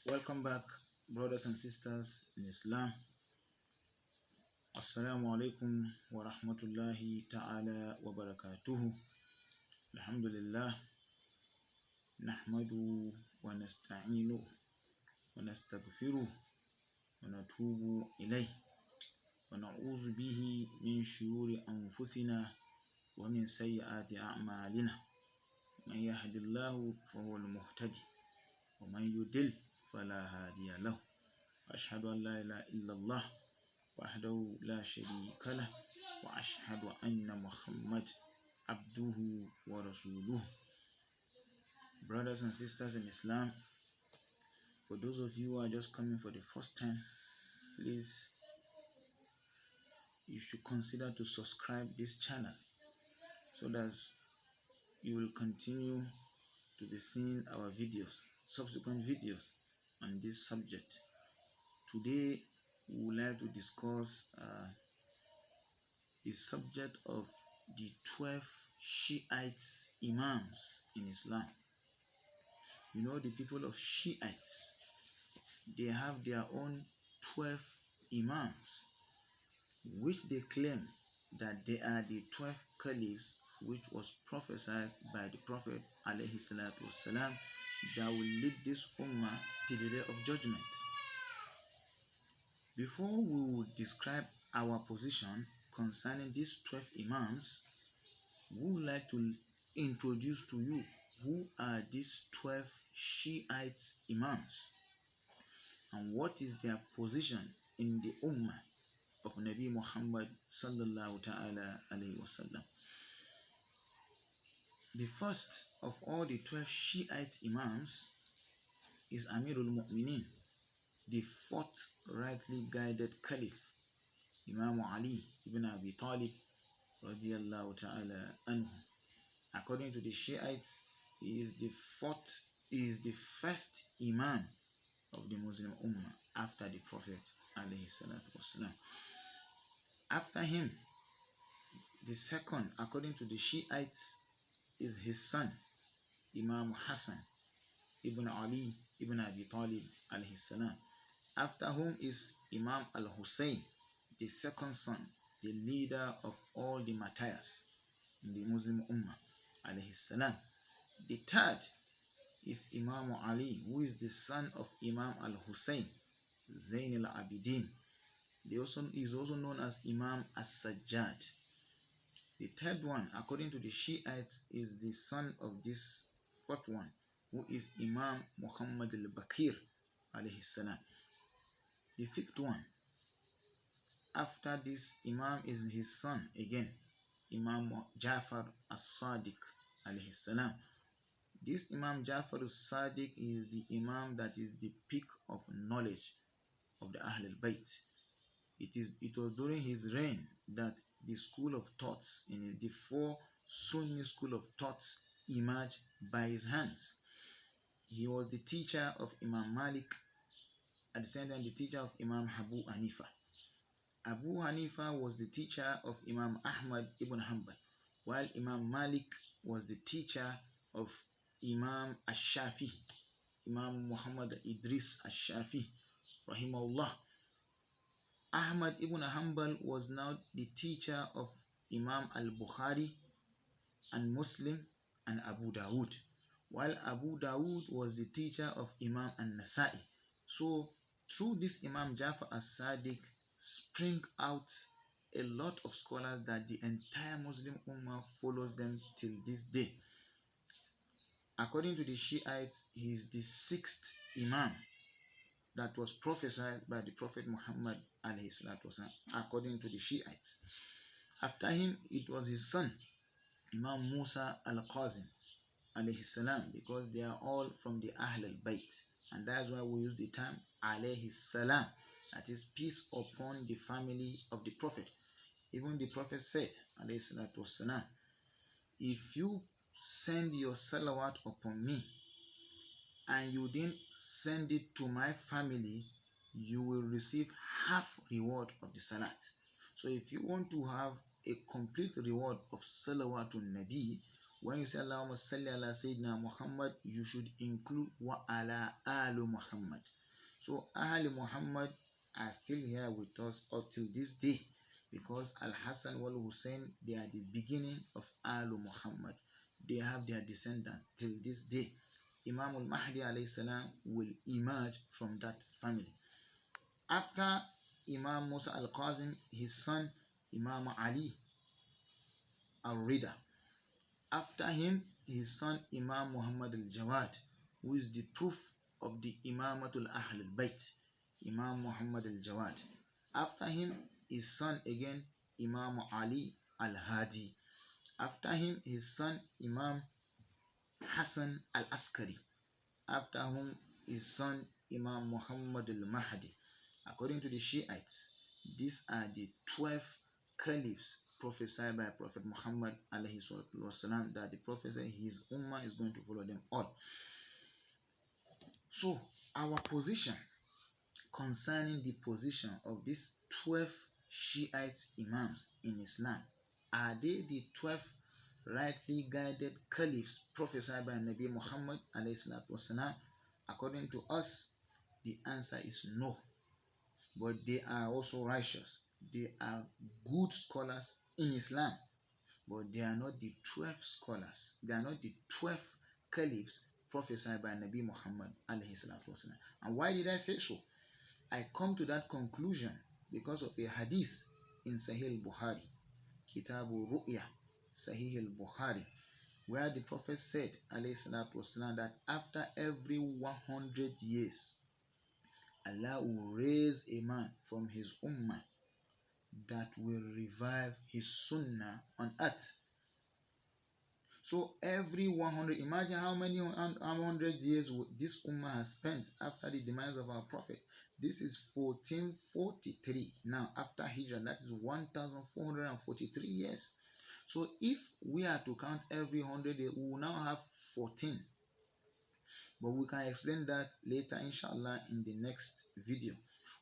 Welcome back, brothers and sisters in Islam. Assalamu alaikum wa rahmatullahi ta'ala wa barakatuhu. Alhamdulillah, nahmadu wa nasta'inu wa nastaghfiruh wa natubu ilayh wa na'udhu bihi min shururi anfusina wa min sayyiati a'malina. Man yahdihillahu fahuwal muhtadi wa man yudlil fala hadiya lahu. أشهد أن لا إله إلا الله وحده لا شريك له وأشهد أن محمد عبده ورسوله. Brothers and sisters in Islam, for those of you who are just coming for the first time, please, you should consider to subscribe this channel so that you will continue to be seeing our subsequent videos on this subject. Today, we would like to discuss the subject of the 12 Shi'ites Imams in Islam. You know, the people of Shi'ites, they have their own 12 Imams, which they claim that they are the 12 Caliphs, which was prophesied by the Prophet ﷺ, that will lead this Ummah to the day of judgment. Before we will describe our position concerning these 12 Imams, we would like to introduce to you who are these 12 Shiite Imams and what is their position in the Ummah of Nabi Muhammad sallallahu ta'ala alayhi wasallam. The first of all the 12 Shiite Imams is Amirul Mu'minin, the fourth rightly guided Caliph, Imam Ali ibn Abi Talib radiyallahu ta'ala anhu. According to the Shi'ites, he is the first Imam of the Muslim Ummah after the Prophet alayhi salatu wasalam. After him, the second, according to the Shi'ites, is his son, Imam Hassan ibn Ali ibn Abi Talib alayhi salam. After whom is Imam al-Hussein, the second son, the leader of all the martyrs in the Muslim Ummah alayhi salam. The third is Imam Ali, who is the son of Imam al-Hussein, Zayn al-Abidin. He is also known as Imam as-Sajjad. The third one, according to the Shiites, is the son of this fourth one, who is Imam Muhammad al-Bakir alayhi salam. The fifth one, after this Imam, is his son again, Imam Ja'far as-Sadiq alayhi salam. This Imam Ja'far as-Sadiq is the Imam that is the peak of knowledge of the Ahl al-Bayt. It was during his reign that the school of thoughts, in the four Sunni school of thoughts, emerged by his hands. He was the teacher of Imam Malik, at the same time the teacher of Imam Abu Hanifa. Abu Hanifa was the teacher of Imam Ahmad ibn Hanbal, while Imam Malik was the teacher of Imam Ash-Shafi, Imam Muhammad Idris Ash-Shafi, rahimahullah. Ahmad ibn Hanbal was now the teacher of Imam al-Bukhari and Muslim and Abu Dawud, while Abu Dawud was the teacher of Imam al-Nasa'i. So through this Imam Ja'far as-Sadiq spring out a lot of scholars that the entire Muslim Ummah follows them till this day. According to the Shiites, he is the sixth Imam that was prophesied by the Prophet Muhammad alayhi salatu wasalam, according to the Shiites. After him, it was his son, Imam Musa al-Qazim alayhi salam, because they are all from the Ahl al-Bayt, and that's why we use the term alayhi salam, that is peace upon the family of the Prophet. Even the Prophet said alayhi salatu wasalam, if you send your salawat upon me and you didn't send it to my family, you will receive half reward of the salat. So if you want to have a complete reward of salawatun nabi, When you say Allahumma salli ala Sayyidina Muhammad, you should include wa ala alu Muhammad. So Ahl Muhammad are still here with us up till this day, because Al-Hassan wal Hussein, they are the beginning of Alu Muhammad. They have their descendants till this day. Imam al-Mahdi alayhi salam will emerge from that family. After Imam Musa al-Qazim, his son Imam Ali al-Rida. After him, his son Imam Muhammad al-Jawad, who is the proof of the Imamatul Ahl al-Bayt, Imam Muhammad al-Jawad. After him, his son again, Imam Ali al-Hadi. After him, his son Imam Hassan al-Askari. After whom, his son Imam Muhammad al-Mahdi. According to the Shi'ites, these are the 12 Caliphs prophesied by Prophet Muhammad alayhi wasallam, that the Prophet said his ummah is going to follow them all. So, our position concerning the position of these 12 Shiite Imams in Islam, are they the 12 rightly guided Caliphs prophesied by Nabi Muhammad alayhi wasallam? According to us, the answer is no. But they are also righteous. They are good scholars in Islam, but they are not the 12 scholars. They are not the 12 Caliphs prophesied by Nabi Muhammad alayhi salatu wasalam. And why did I say so? I come to that conclusion because of a hadith in Sahih al-Bukhari, Kitabu Ru'ya, Sahih al-Bukhari, where the Prophet said alayhi salatu wasalam, that after every 100 years, Allah will raise a man from his ummah that will revive his sunnah on earth. So every 100, imagine how many 100 years this ummah has spent after the demise of our prophet. This is 1443 now after Hijrah. That is 1443 years. So if we are to count every 100 years, we will now have 14. But we can explain that later, inshallah, in the next video.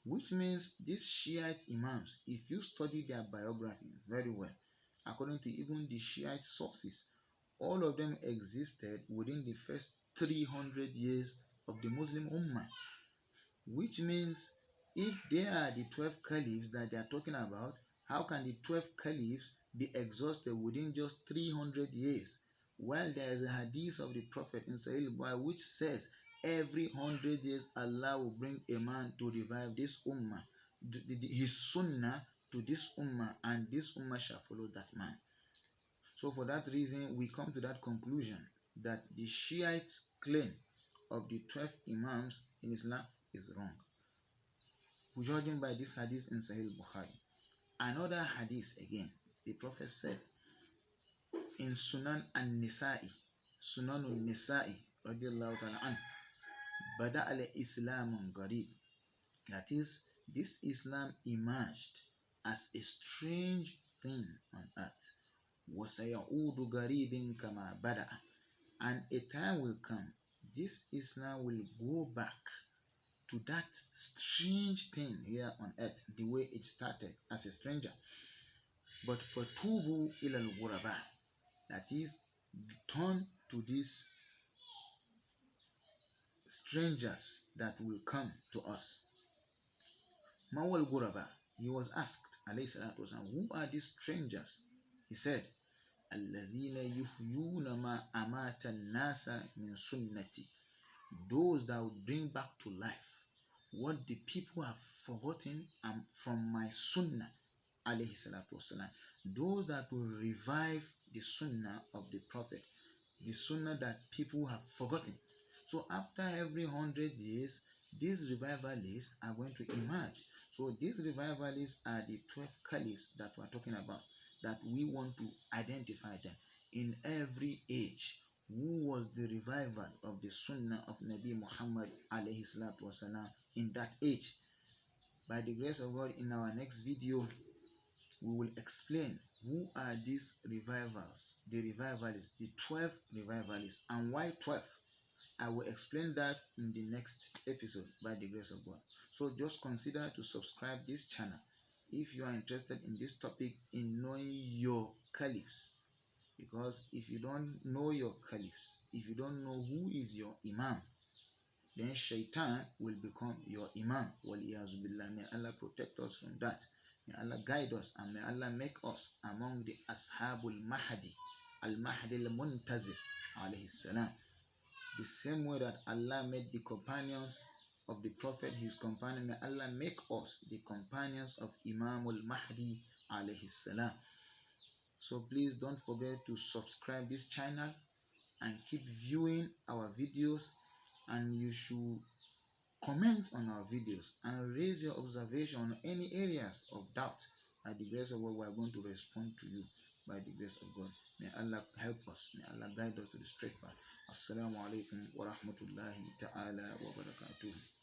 Which means these Shiite Imams, if you study their biography very well, according to even the Shiite sources, all of them existed within the first 300 years of the Muslim Ummah. Which means if they are the 12 Caliphs that they are talking about, how can the 12 Caliphs be exhausted within just 300 years? Well, there is a hadith of the Prophet in Sahih al-Bukhari which says every 100 years Allah will bring a man to revive this ummah, his sunnah to this ummah, and this ummah shall follow that man. So for that reason, we come to that conclusion that the Shiites' claim of the 12 Imams in Islam is wrong, judging by this hadith in Sahih al-Bukhari. Another hadith again, the Prophet said in Sunan al-Nisa'i, Sunan al-Nisa'i, radiallahu ta'ala an, Bada al-Islamun Gharib. That is, this Islam emerged as a strange thing on earth. وَسَيَعُودُ غَرِيبٍ كَمَا بَدَأَ. And a time will come, this Islam will go back to that strange thing here on earth, the way it started as a stranger. But for tubu ilal ghuraba, that is, turn to these strangers that will come to us. Mawal ghuraba, he was asked, alayhi salatu wasalam, who are these strangers? He said, Allazina yuhyuna ma amata nasa min sunnati. Those that would bring back to life what the people have forgotten from my sunnah, alayhi salatu wasalam. Those that will revive the sunnah of the Prophet, the sunnah that people have forgotten. So after every 100 years, these revivalists are going to emerge. So these revivalists are the 12 caliphs that we are talking about, that we want to identify them in every age. Who was the revival of the sunnah of Nabi Muhammad alayhi salatu wasalam in that age? By the grace of God, in our next video, we will explain who are these revivals, the revivalists, the 12 revivalists, and why 12. I will explain that in the next episode by the grace of God. So just consider to subscribe this channel if you are interested in this topic, in knowing your caliphs, Because if you don't know your caliphs, if you don't know who is your imam, then shaitan will become your imam. Waliyazu billah. May Allah protect us from that. May Allah guide us, and may Allah make us among the Ashabul Mahdi, Al-Mahdi al-Muntazir, alayhi salam. The same way that Allah made the companions of the Prophet his companion, may Allah make us the companions of Imam al-Mahdi, alayhi salam. So please don't forget to subscribe this channel and keep viewing our videos, and you should comment on our videos and raise your observation on any areas of doubt. By the grace of God, we are going to respond to you by the grace of God. May Allah help us. May Allah guide us to the straight path. Assalamu alaikum wa rahmatullahi ta'ala wa barakatuh.